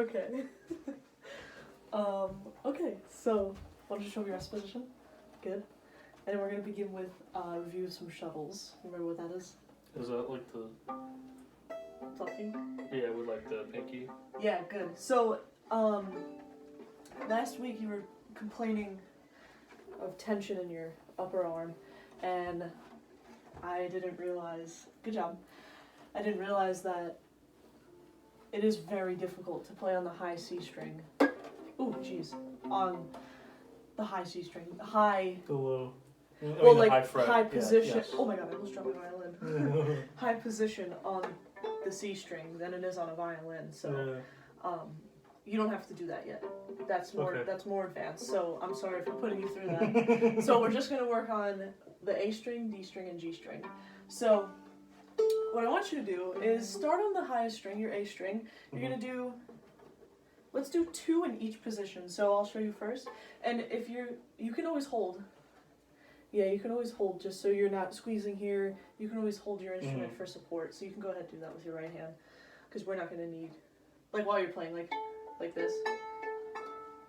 Okay. Okay, so why don't you show me your rest position? Good. And we're gonna begin with a review of some shuttles. Remember what that is? Is that like the... Talking? Yeah, with like the pinky? Yeah, good. So, last week you were complaining of tension in your upper arm, and I didn't realize, good job, I didn't realize that it is very difficult to play on the high C string. Ooh, jeez. On the high C string. High... The low. Well, like, high fret. high position. Yeah, yes. Oh my god, I almost dropped my violin. High position on the C string than it is on a violin, so you don't have to do that yet. That's more advanced, so I'm sorry for putting you through that. So we're just going to work on the A string, D string, and G string. So what I want you to do is start on the highest string, your A string. You're going to do, let's do 2 in each position. So I'll show you first. And if you can always hold. Yeah, you can always hold just so you're not squeezing here. You can always hold your instrument for support. So you can go ahead and do that with your right hand, because we're not going to need, like while you're playing, like this.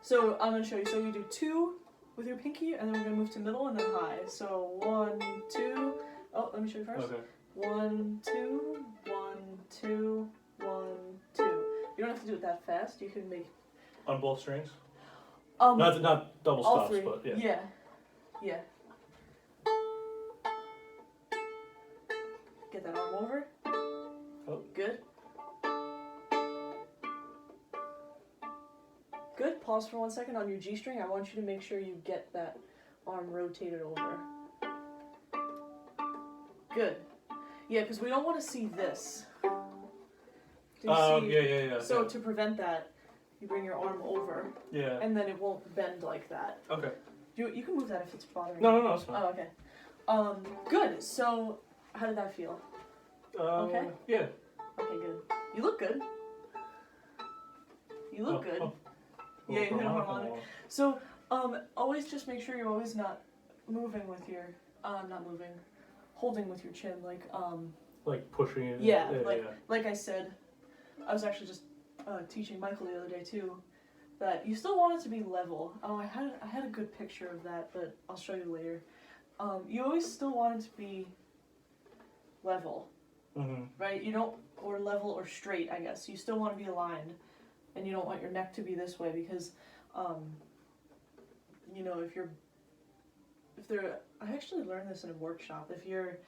So I'm going to show you. So you do 2 with your pinky, and then we're going to move to middle and then high. So 1, 2. Oh, let me show you first. Okay. 1, 2, 1, 2, 1, 2. You don't have to do it that fast. You can make... On both strings? Not double all stops, 3. but yeah. Yeah. Yeah. Get that arm over. Oh. Good. Good. Pause for 1 second on your G string. I want you to make sure you get that arm rotated over. Good. Yeah, because we don't want to see this. Do you see? Yeah. So to prevent that, you bring your arm over. Yeah. And then it won't bend like that. Okay. You can move that if it's bothering you. No, it's fine. Oh, okay. Good. So, how did that feel? Okay? Yeah. Okay, good. You look good. You look good. Yeah, you hit a harmonic. So, always just make sure you're always not moving with your, holding with your chin, like pushing it. Yeah, like I said, I was actually just teaching Michael the other day too, that you still want it to be level. Oh, I had a good picture of that, but I'll show you later. You always still want it to be level, right? You don't, or level or straight, I guess. You still want to be aligned, and you don't want your neck to be this way because, you know, I actually learned this in a workshop. If your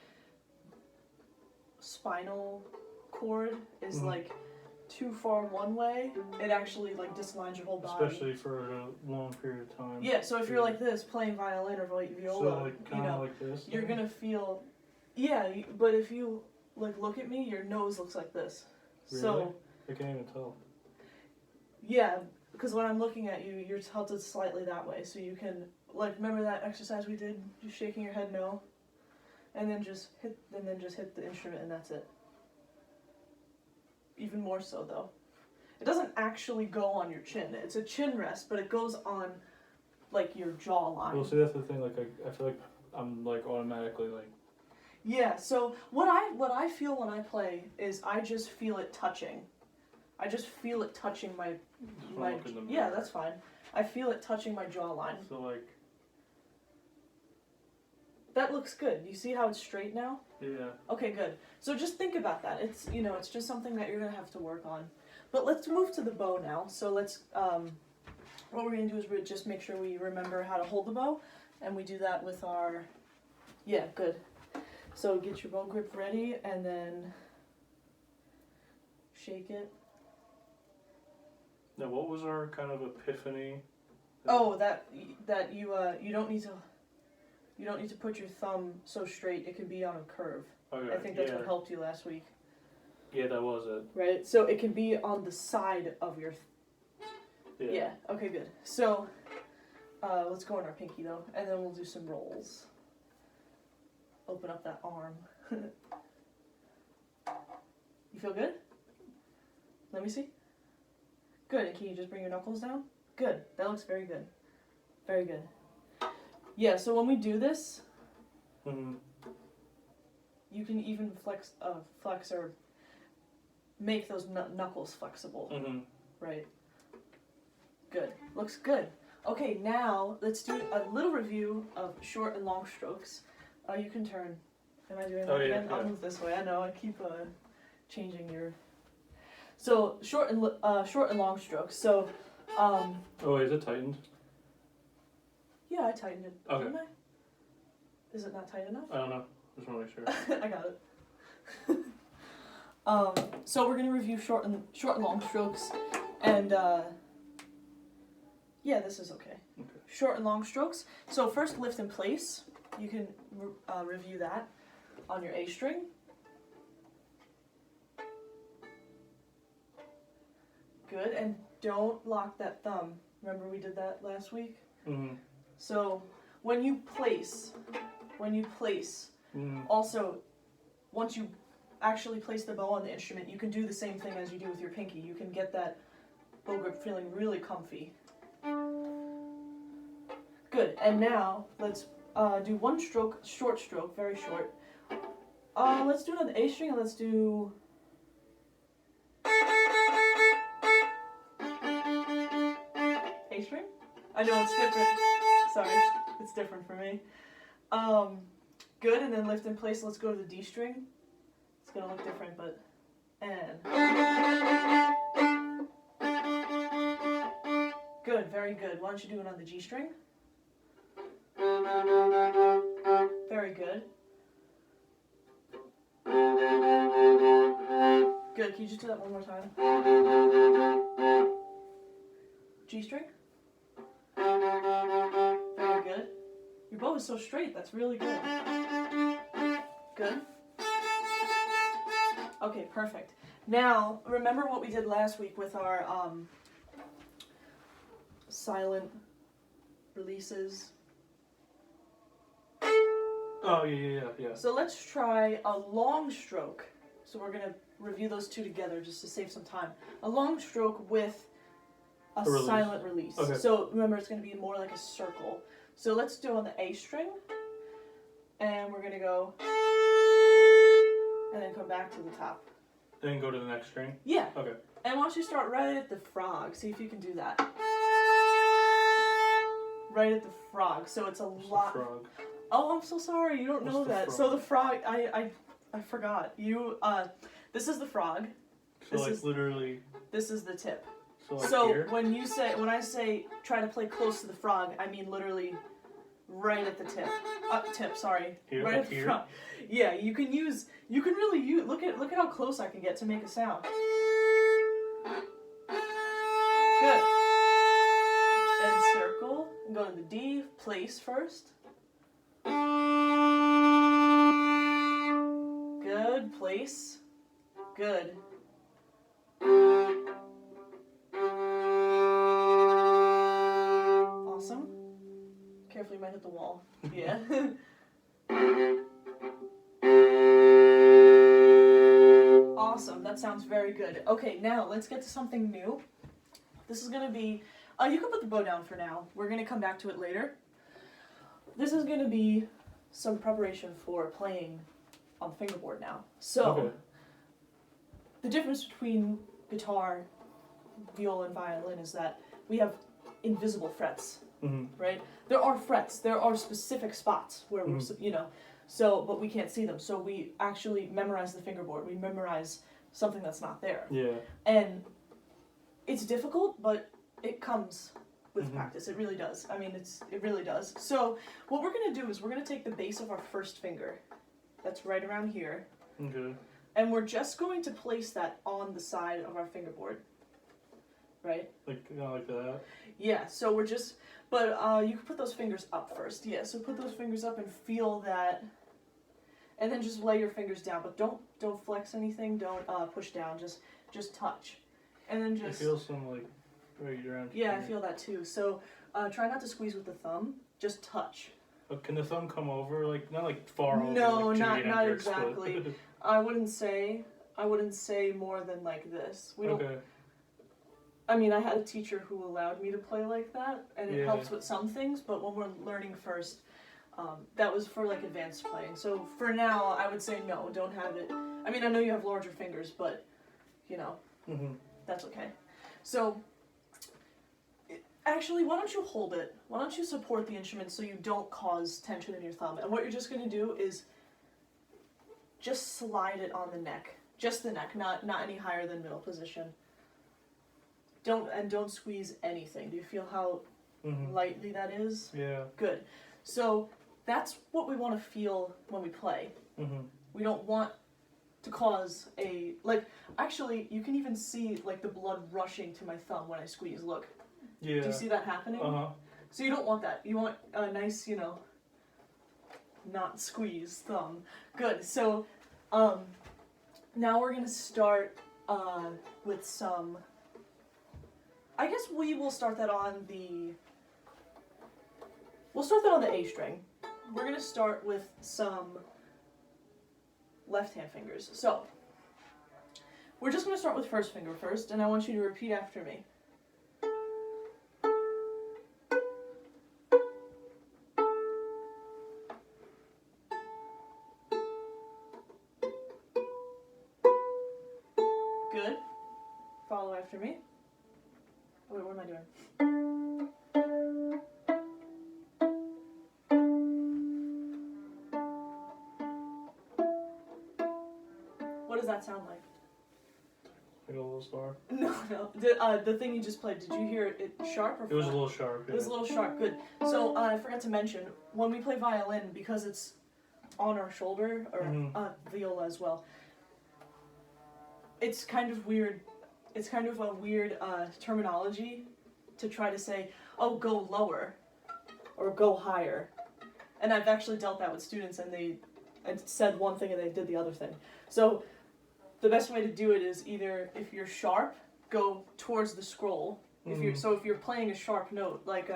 spinal cord is like too far one way, it actually like disaligns your whole body. Especially for a long period of time. Yeah, so if you're like this, playing violin or viola, so like, you know, like this, you're gonna feel, but if you like look at me, your nose looks like this. Really? So I can't even tell. Yeah, because when I'm looking at you, you're tilted slightly that way, so you can, like, remember that exercise we did, just shaking your head no, and then just hit the instrument, and that's it. Even more so, though. It doesn't actually go on your chin. It's a chin rest, but it goes on, like, your jawline. Well, see, that's the thing. Like, I feel like I'm like automatically like. Yeah. So what I feel when I play is I just feel it touching. I just feel it touching my. Yeah, that's fine. I feel it touching my jawline. So like. That looks good. You see how it's straight now? Yeah. Okay, good. So just think about that. It's, you know, it's just something that you're going to have to work on. But let's move to the bow now. So let's, what we're going to do is we just make sure we remember how to hold the bow. And we do that with our, yeah, good. So get your bow grip ready and then shake it. Now, what was our kind of epiphany? Oh, that you don't need to put your thumb so straight. It can be on a curve. Okay, I think that's what helped you last week. Yeah, that was it. Right? So it can be on the side of your... Yeah. Okay, good. So let's go on our pinky, though, and then we'll do some rolls. Open up that arm. You feel good? Let me see. Good. And can you just bring your knuckles down? Good. That looks very good. Very good. Yeah, so when we do this, you can even flex or make those knuckles flexible, right? Looks good. Okay, now let's do a little review of short and long strokes. You can turn. Am I doing that again? I'll move this way. I know I keep changing your. So short and long strokes. So. Oh, is it tightened? Yeah, I tightened it. Okay. Didn't I? Is it not tight enough? I don't know. Just want to make sure. I got it. So we're gonna review short and long strokes, and yeah, this is okay. Okay. Short and long strokes. So first, lift in place. You can review that on your A string. Good, and don't lock that thumb. Remember we did that last week? Mm-hmm. So when you place, also, once you actually place the bow on the instrument, you can do the same thing as you do with your pinky. You can get that bow grip feeling really comfy. Good, and now let's do one stroke, short stroke, very short. Let's do it on the A string, and let's do... A string? I know it's different. Sorry, it's different for me. Good, and then lift in place. Let's go to the D string. It's gonna look different, but and good, very good. Why don't you do it on the G string? Very good. Good. Can you just do that one more time? G string. Very good. Your bow is so straight. That's really good. Good. Okay, perfect. Now, remember what we did last week with our silent releases? Oh, yeah. So let's try a long stroke. So we're going to review those two together just to save some time. A long stroke with a silent release. Okay. So remember, it's going to be more like a circle. So let's do on the A string. And we're going to go... and then come back to the top. Then go to the next string? Yeah. Okay. And why don't you start right at the frog. See if you can do that. Right at the frog. So it's a lot... The frog? Oh, I'm so sorry. You don't know that. Frog? So the frog... I forgot. You... this is the frog. So like literally... This is the tip. So here? when I say try to play close to the frog, I mean literally right at the tip. Sorry. Here, right at the here? front. Yeah, you can really use, look at how close I can get to make a sound. Good. And circle, and go to the D, place first. Good, place. Good. Awesome. Carefully, you might hit the wall. Yeah. Awesome. That sounds very good. Okay, now let's get to something new. This is going to be... you can put the bow down for now. We're going to come back to it later. This is going to be some preparation for playing on the fingerboard now. So, okay. The difference between guitar, viola, and violin is that we have invisible frets, right? There are frets. There are specific spots where we're, so, but we can't see them. So we actually memorize the fingerboard. We memorize something that's not there. Yeah. And it's difficult, but it comes with practice. It really does. I mean, it really does. So what we're going to do is we're going to take the base of our first finger. That's right around here. Okay. And we're just going to place that on the side of our fingerboard. Right? Like, like that? Yeah, so we're just... But you can put those fingers up first. Yeah, so put those fingers up and feel that. And then just lay your fingers down. But don't flex anything. Don't push down. Just touch. And then just... I feel some, like, right around here. Yeah, I feel that too. So try not to squeeze with the thumb. Just touch. But can the thumb come over? Like, not like far over? No, like not Hendrix, exactly. But... I wouldn't say more than like this. We don't... Okay. I mean, I had a teacher who allowed me to play like that, and it helps with some things, but when we're learning first, that was for like advanced playing. So for now, I would say no, don't have it. I mean, I know you have larger fingers, but, that's okay. So Actually, why don't you hold it? Why don't you support the instrument so you don't cause tension in your thumb? And what you're just going to do is just slide it on the neck. Just the neck, not any higher than middle position. Don't squeeze anything. Do you feel how lightly that is? Yeah. Good. So that's what we want to feel when we play. We don't want to cause a, like, actually, you can even see, like, the blood rushing to my thumb when I squeeze. Look. Yeah. Do you see that happening? So you don't want that. You want a nice, not squeeze thumb. Good. So, now we're gonna start with some. I guess we will start that on the. We'll start that on the A string. We're gonna start with some left-hand fingers. So, we're just gonna start with first finger first, and I want you to repeat after me. Good. Follow after me. Wait, what am I doing? What does that sound like? Like a little star. No. The thing you just played, did you hear it sharp or flat? It was a little sharp. Yeah. It was a little sharp, good. So I forgot to mention, when we play violin, because it's on our shoulder, or viola as well, it's kind of weird. It's kind of a weird terminology to try to say, oh, go lower, or go higher. And I've actually dealt that with students, and they said one thing and they did the other thing. So the best way to do it is either, if you're sharp, go towards the scroll. If you're playing a sharp note, like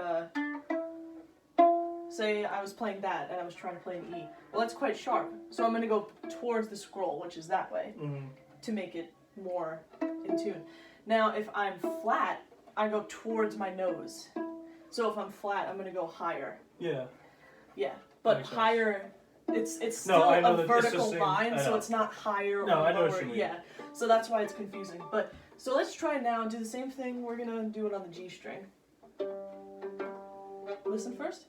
say I was playing that and I was trying to play an E. Well, that's quite sharp, so I'm going to go towards the scroll, which is that way, to make it more in tune. Now, if I'm flat, I go towards my nose. So if I'm flat, I'm going to go higher. Yeah. Yeah, but higher. It's still a vertical line, so it's not higher or lower. I know what you mean. Yeah, so that's why it's confusing. But so let's try now and do the same thing. We're gonna do it on the G string. Listen first.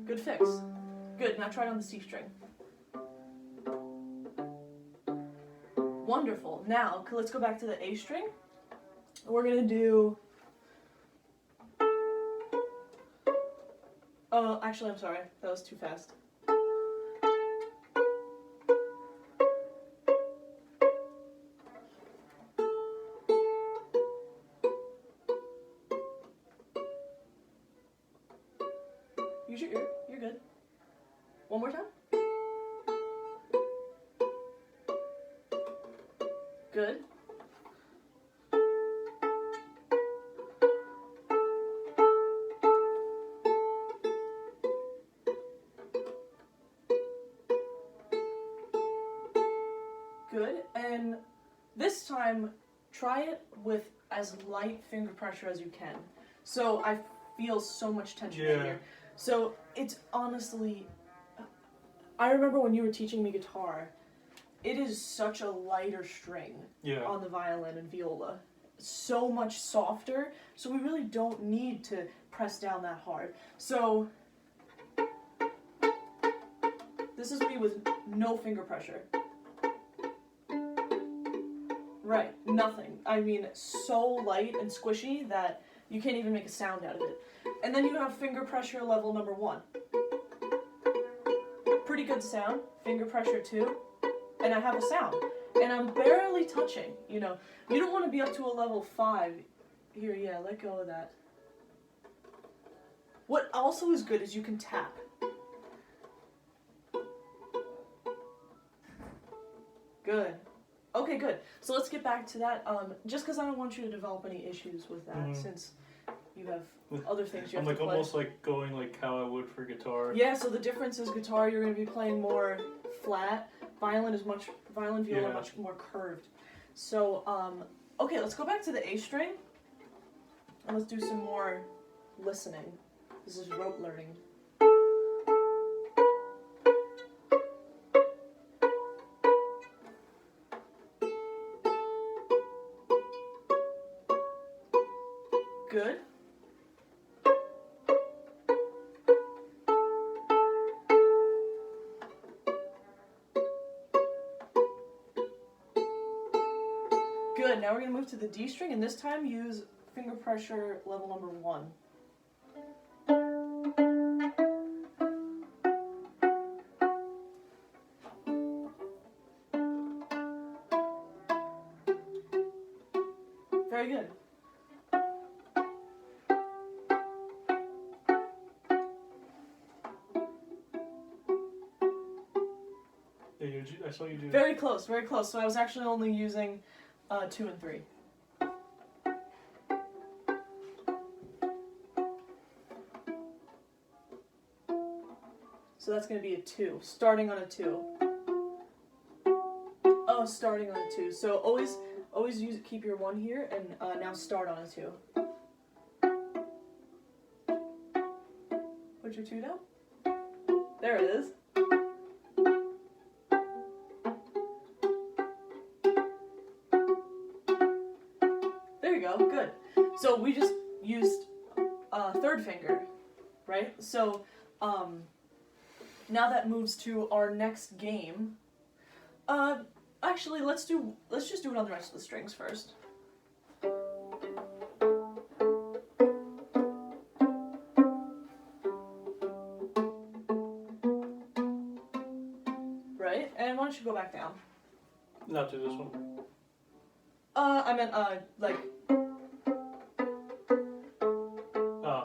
Good fix. Good. Now try it on the C string. Wonderful. Now let's go back to the A string. We're gonna do. Oh, actually, I'm sorry. That was too fast. Use your ear. You're good. One more time. Good. Good, and this time, try it with as light finger pressure as you can. So I feel so much tension here. So it's honestly, I remember when you were teaching me guitar, it is such a lighter string on the violin and viola. So much softer, so we really don't need to press down that hard. So this is me with no finger pressure. Right, nothing. I mean, so light and squishy that you can't even make a sound out of it. And then you have finger pressure level number 1. Pretty good sound. Finger pressure 2. And I have a sound. And I'm barely touching, you know. You don't want to be up to a level 5. Here, yeah, let go of that. What also is good is you can tap. Good. Okay, good. So let's get back to that. Just because I don't want you to develop any issues with that, since you have other things you have to play. I'm like almost like going like how I would for guitar. Yeah. So the difference is guitar, you're going to be playing more flat. Violin, viola, much more curved. So okay, let's go back to the A string, and let's do some more listening. This is rote learning. Good. Good, now we're going to move to the D string, and this time use finger pressure level number 1. Very good. Yeah, I saw you do. Very close, very close. So I was actually only using 2 and 3. So that's going to be a 2, starting on a 2. Oh, starting on a 2. So always keep your 1 here, and now start on a 2. Put your 2 down. There it is. There you go, good. So we just used third finger, right? So now that moves to our next game. Actually, let's just do it on the rest of the strings first. Right? And why don't you go back down? Not to this one. I meant like. Oh.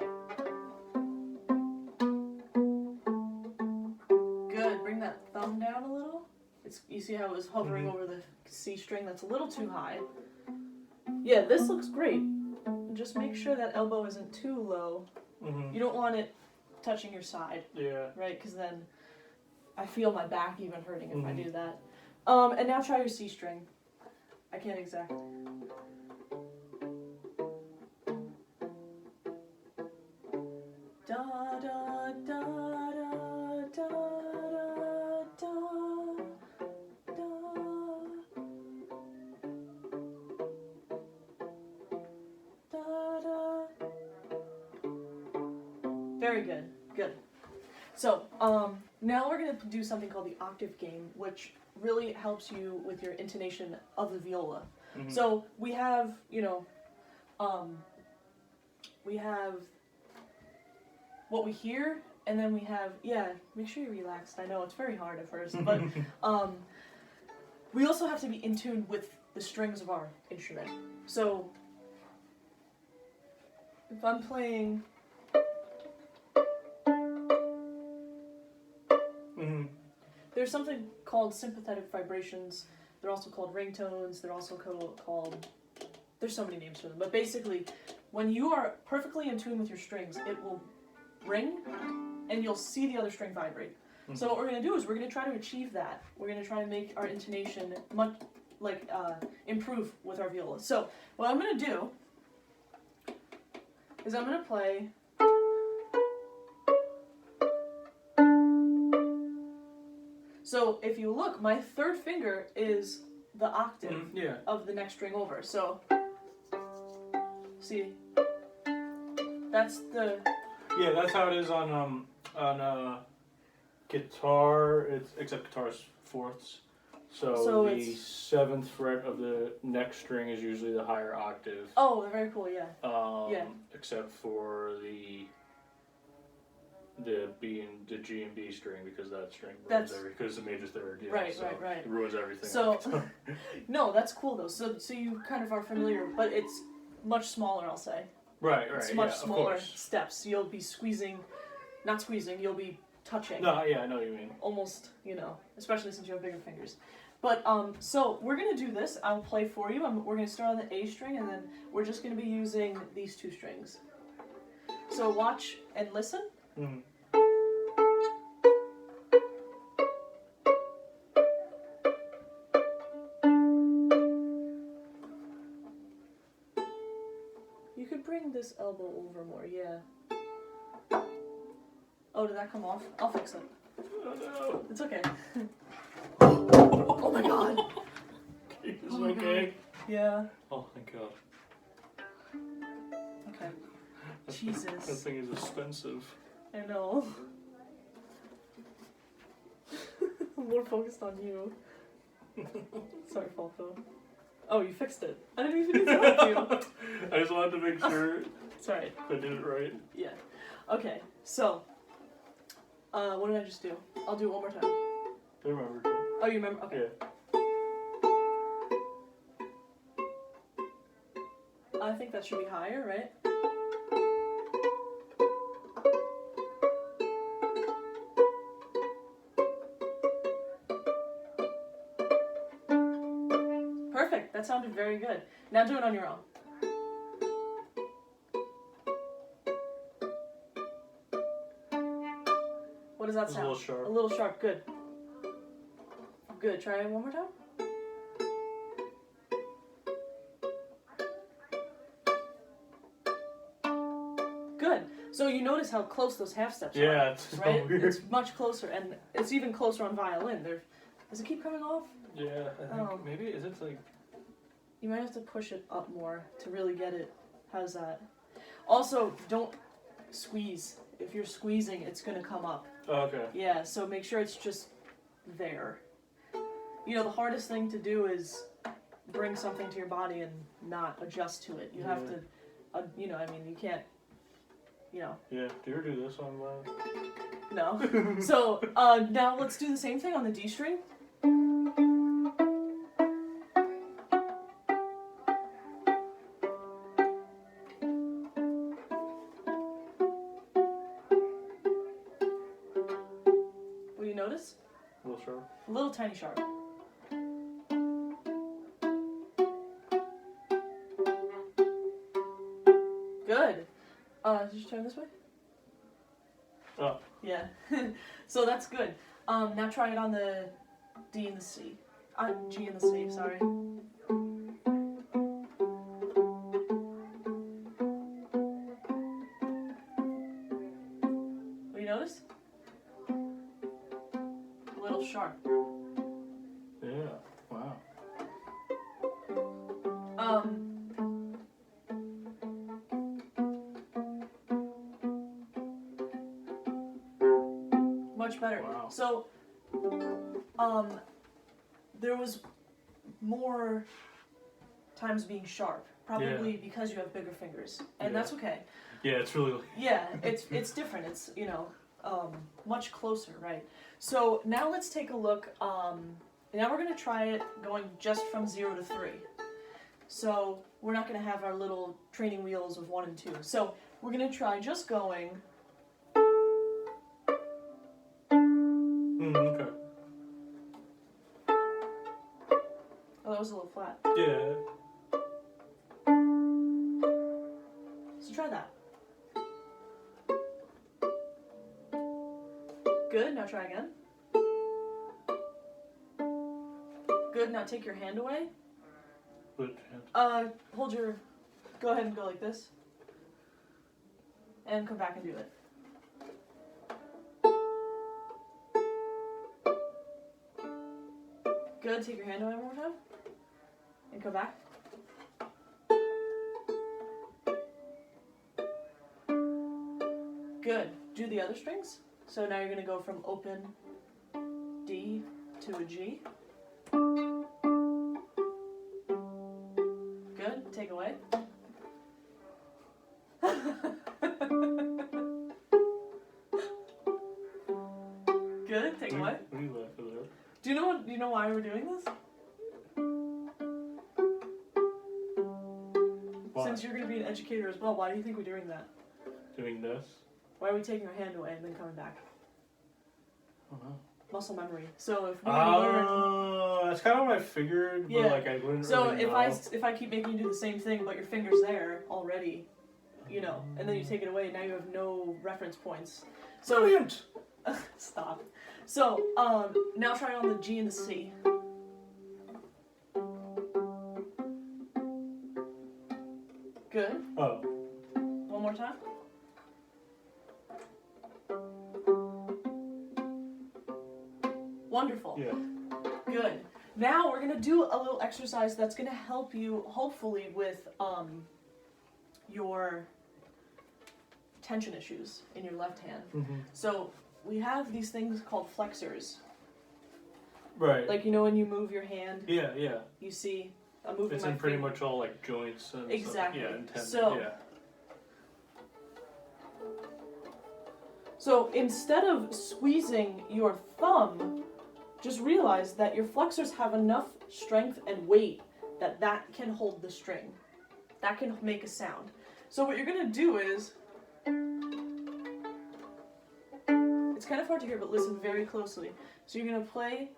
Good. Bring that thumb down a little. You see how it was hovering over the C string? That's a little too high. Yeah, this looks great. Just make sure that elbow isn't too low. You don't want it touching your side. Yeah. Right? Because then I feel my back even hurting if I do that. And now try your C string. I can't exactly. Da da da da da da da. Very good. Good. So, now we're going to do something called the octave game, which really helps you with your intonation of the viola. So, we have, we have what we hear, and then we have, make sure you're relaxed. I know it's very hard at first, but we also have to be in tune with the strings of our instrument. So, if I'm playing... There's something called sympathetic vibrations. They're also called ringtones. They're also called... There's so many names for them. But basically, when you are perfectly in tune with your strings, it will ring, and you'll see the other string vibrate. So what we're going to do is we're going to try to achieve that. We're going to try to make our intonation improve with our viola. So what I'm going to do is I'm going to play... So if you look, my third finger is the octave of the next string over. So, see, that's the... Yeah, that's how it is on guitar, except guitar's fourths. So the 7th fret of the next string is usually the higher octave. Oh, very cool, yeah. Except for the B and the G and B string, because that string ruins everything, because it's a major third. Yeah, right. It ruins everything. So, no, that's cool though. So you kind of are familiar, but it's much smaller, I'll say. Right. It's much smaller steps. You'll be not squeezing, you'll be touching. No, yeah, I know what you mean. Almost, especially since you have bigger fingers. But, so we're going to do this. I'll play for you. We're going to start on the A string, and then we're just going to be using these 2 strings. So watch and listen. You could bring this elbow over more, yeah. Oh, did that come off? I'll fix it. Oh no. It's okay. Oh my god. Is it okay? Yeah. Oh, thank God. Okay. Jesus. That thing is expensive. I know. I'm more focused on you. Sorry, Falco. Oh, you fixed it. I didn't even need to help you. I just wanted to make sure It's alright. I did it right. Yeah. Okay, so, what did I just do? I'll do it one more time. I remember. Oh, you remember? Okay. Yeah. I think that should be higher, right? Perfect. That sounded very good. Now do it on your own. What does that It's sound? a little sharp. A little sharp. Good. Good. Try it one more time. Good. So you notice how close those half steps are. Yeah, it's so right? weird. It's much closer, and it's even closer on violin. Does it keep coming off? Yeah, I think maybe is it like. You might have to push it up more to really get it. How's that? Also, don't squeeze. If you're squeezing, it's going to come up. Oh, okay. Yeah, so make sure it's just there. You know, the hardest thing to do is bring something to your body and not adjust to it. You have to, you know, I mean, you can't, you know. Yeah, do you ever do this on live? No. So, now let's do the same thing on the D string. What do you notice? A little sharp. A little tiny sharp. Good. Did you turn this way? Oh. Yeah. So that's good. Now try it on the D and the C. G and the C, sorry. What do you notice? A little sharp. Yeah. Wow. Much better. Wow. So, there was more times being sharp, probably because you have bigger fingers, and that's okay. Yeah, it's really. Yeah, it's different. It's, you know, much closer, right? So now let's take a look. Now we're gonna try it going just from 0 to 3. So we're not gonna have our little training wheels of 1 and 2. So we're gonna try just going. Okay. Oh, that was a little flat. Yeah. So try that. Good, now try again. Good, now take your hand away. Which hand? Hold your, go ahead and go like this. And come back and do it. Good, take your hand away one more time. And come back. Good. Do the other strings. So now you're going to go from open D to a G. Good. Take away. Good. Take away. What are you laughing at? Do you know why we're doing this? Why? Since you're going to be an educator as well, why do you think we're doing that? Doing this? Why are we taking our hand away and then coming back? I don't know. Muscle memory. So if we learn, Oh, that's kind of what I figured, but like I wouldn't so really if know. if I keep making you do the same thing, but your finger's there already, you know, and then you take it away, now you have no reference points. So Brilliant. stop. So now try on the G and the C. Good. Oh. One more time. Wonderful. Yeah. Good. Now we're gonna do a little exercise that's gonna help you, hopefully, with your tension issues in your left hand. Mm-hmm. So we have these things called flexors. Right. Like, you know, when you move your hand, Yeah, yeah. you see, I'm moving It's my in pretty finger. much all like joints and Exactly. stuff. Yeah, and tendons. So, yeah. So instead of squeezing your thumb, just realize that your flexors have enough strength and weight that can hold the string. That can make a sound. So what you're going to do is, it's kind of hard to hear, but listen very closely. So you're going to play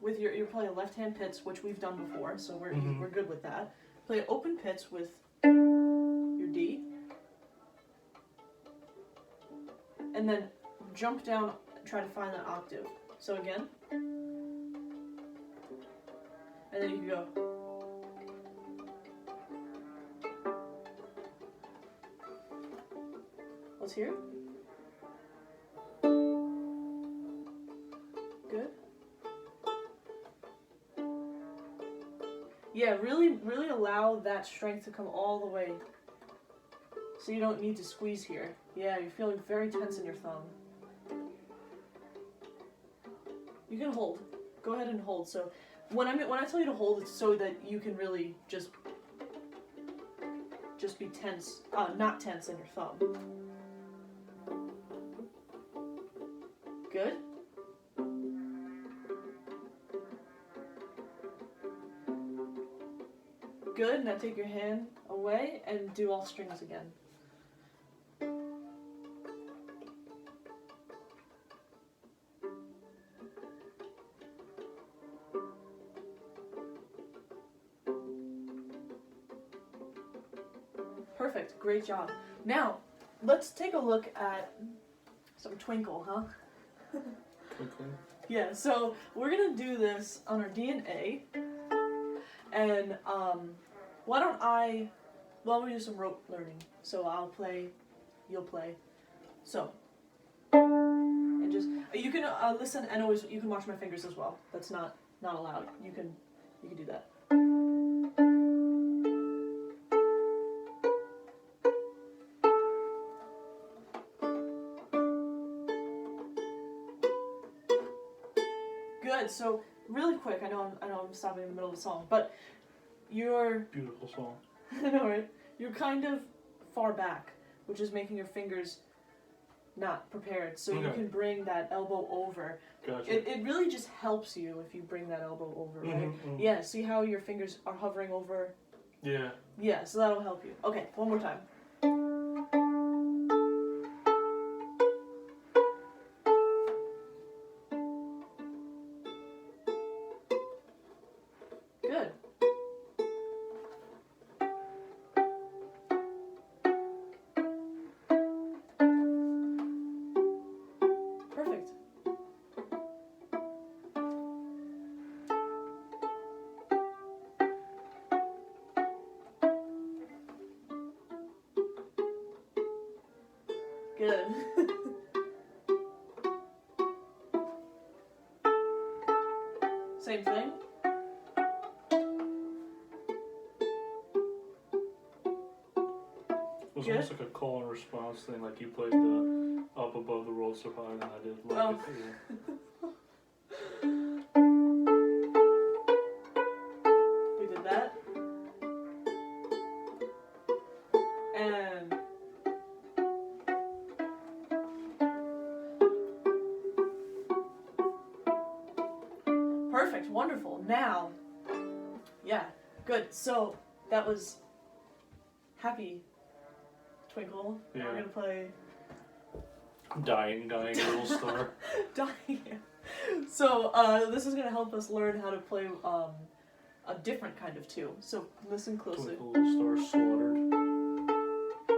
with you're playing a left-hand pits, which we've done before, so we're good with that. Play open pits with your D. And then jump down, try to find that octave. So again. And then you can go. Let's hear it. Good. Yeah, really allow that strength to come all the way. So you don't need to squeeze here. Yeah, you're feeling very tense in your thumb. You can hold. Go ahead and hold. So when I tell you to hold, it's so that you can really just be tense, not tense in your thumb. Good. Good. Now take your hand away and do all strings again. Perfect. Great job. Now, let's take a look at some twinkle, huh? Twinkling. Yeah, so we're going to do this on our D and A. And why don't we do some rote learning. So I'll play, you'll play. So, and just, you can listen and always, you can watch my fingers as well. That's not allowed. You can do that. Good. So really quick, I know I'm stopping in the middle of the song, but you're beautiful song. I know, right? You're kind of far back, which is making your fingers not prepared. So you can bring that elbow over. Gotcha. It really just helps you if you bring that elbow over, right? Mm-hmm. Yeah. See how your fingers are hovering over? Yeah. Yeah. So that'll help you. Okay. One more time. Good. Perfect. Good. Same thing. It was almost like a call and response thing, like you played the up above the world so high, and I did like it. Yeah. We did that. And perfect, wonderful. Now, yeah, good. So that was Happy Twinkle. Yeah. Now we're gonna play Dying little star. Dying. So this is gonna help us learn how to play a different kind of tune. So listen closely. Twinkle little star slaughtered.